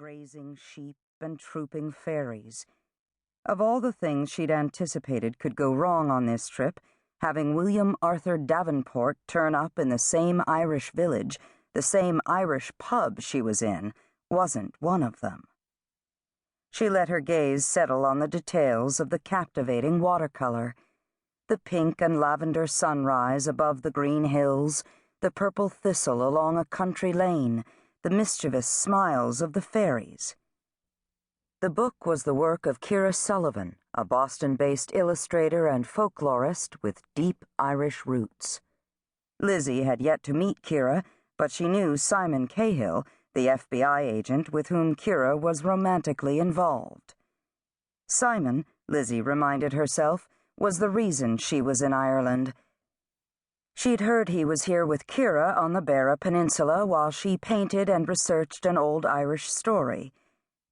grazing sheep and trooping fairies. Of all the things she'd anticipated could go wrong on this trip, having William Arthur Davenport turn up in the same Irish village, the same Irish pub she was in, wasn't one of them. She let her gaze settle on the details of the captivating watercolor. The pink and lavender sunrise above the green hills, the purple thistle along a country lane, the mischievous smiles of the fairies. The book was the work of Kira Sullivan, a Boston-based illustrator and folklorist with deep Irish roots. Lizzie had yet to meet Kira, but she knew Simon Cahill, the FBI agent with whom Kira was romantically involved. Simon, Lizzie reminded herself, was the reason she was in Ireland. She'd heard he was here with Kira on the Beara Peninsula while she painted and researched an old Irish story.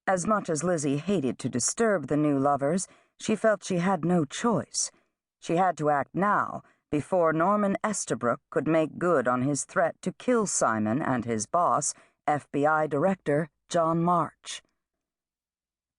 As much as Lizzie hated to disturb the new lovers, she felt she had no choice. She had to act now, before Norman Estabrook could make good on his threat to kill Simon and his boss, FBI Director John March.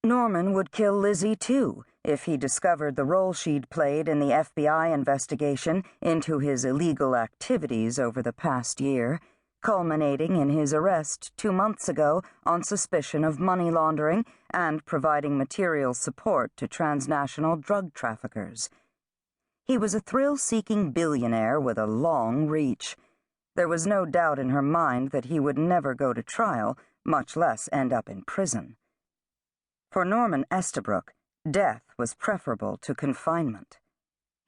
Norman would kill Lizzie, too, if he discovered the role she'd played in the FBI investigation into his illegal activities over the past year, culminating in his arrest 2 months ago on suspicion of money laundering and providing material support to transnational drug traffickers. He was a thrill-seeking billionaire with a long reach. There was no doubt in her mind that he would never go to trial, much less end up in prison. For Norman Estabrook, death was preferable to confinement.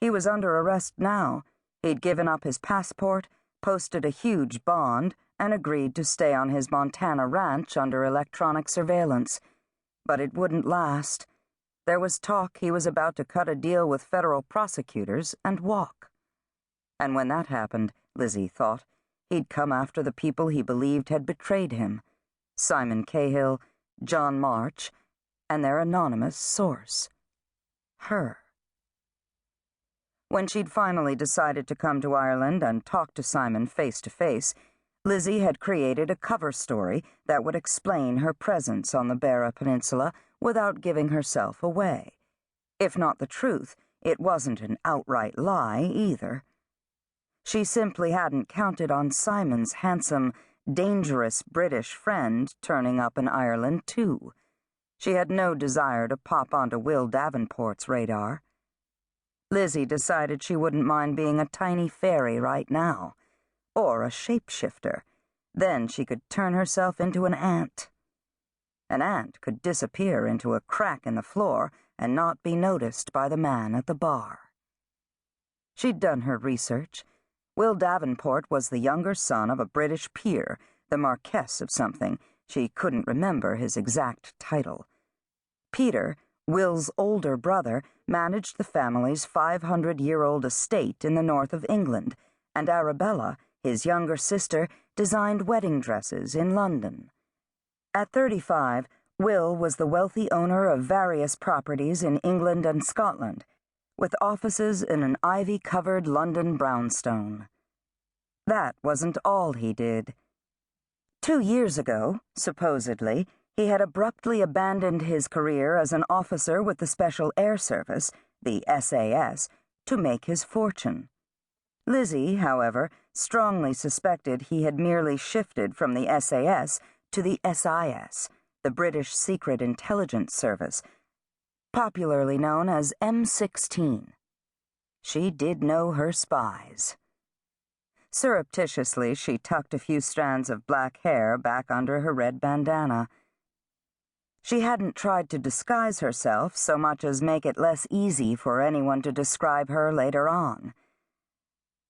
He was under arrest now. He'd given up his passport, posted a huge bond, and agreed to stay on his Montana ranch under electronic surveillance. But it wouldn't last. There was talk he was about to cut a deal with federal prosecutors and walk. And when that happened, Lizzie thought, he'd come after the people he believed had betrayed him: Simon Cahill, John March, and their anonymous source. Her. When she'd finally decided to come to Ireland and talk to Simon face to face, Lizzie had created a cover story that would explain her presence on the Beara Peninsula without giving herself away. If not the truth, it wasn't an outright lie either. She simply hadn't counted on Simon's handsome, dangerous British friend turning up in Ireland, too. She had no desire to pop onto Will Davenport's radar. Lizzie decided she wouldn't mind being a tiny fairy right now, or a shapeshifter. Then she could turn herself into an ant. An ant could disappear into a crack in the floor and not be noticed by the man at the bar. She'd done her research. Will Davenport was the younger son of a British peer, the Marquess of something. She couldn't remember his exact title. Peter, Will's older brother, managed the family's 500-year-old estate in the north of England, and Arabella, his younger sister, designed wedding dresses in London. At 35, Will was the wealthy owner of various properties in England and Scotland, with offices in an ivy-covered London brownstone. That wasn't all he did. 2 years ago, supposedly, he had abruptly abandoned his career as an officer with the Special Air Service, the SAS, to make his fortune. Lizzie, however, strongly suspected he had merely shifted from the SAS to the SIS, the British Secret Intelligence Service, popularly known as M16. She did know her spies. Surreptitiously, she tucked a few strands of black hair back under her red bandana. She hadn't tried to disguise herself so much as make it less easy for anyone to describe her later on.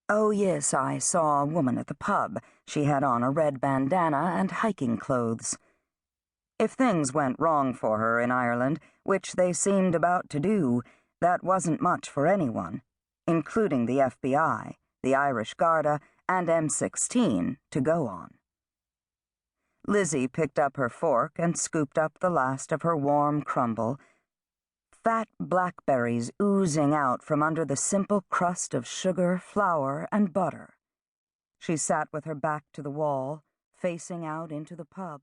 Oh yes, I saw a woman at the pub. She had on a red bandana and hiking clothes. If things went wrong for her in Ireland, which they seemed about to do, that wasn't much for anyone, including the FBI, the Irish Garda, and M16 to go on. Lizzie picked up her fork and scooped up the last of her warm crumble, fat blackberries oozing out from under the simple crust of sugar, flour, and butter. She sat with her back to the wall, facing out into the pub.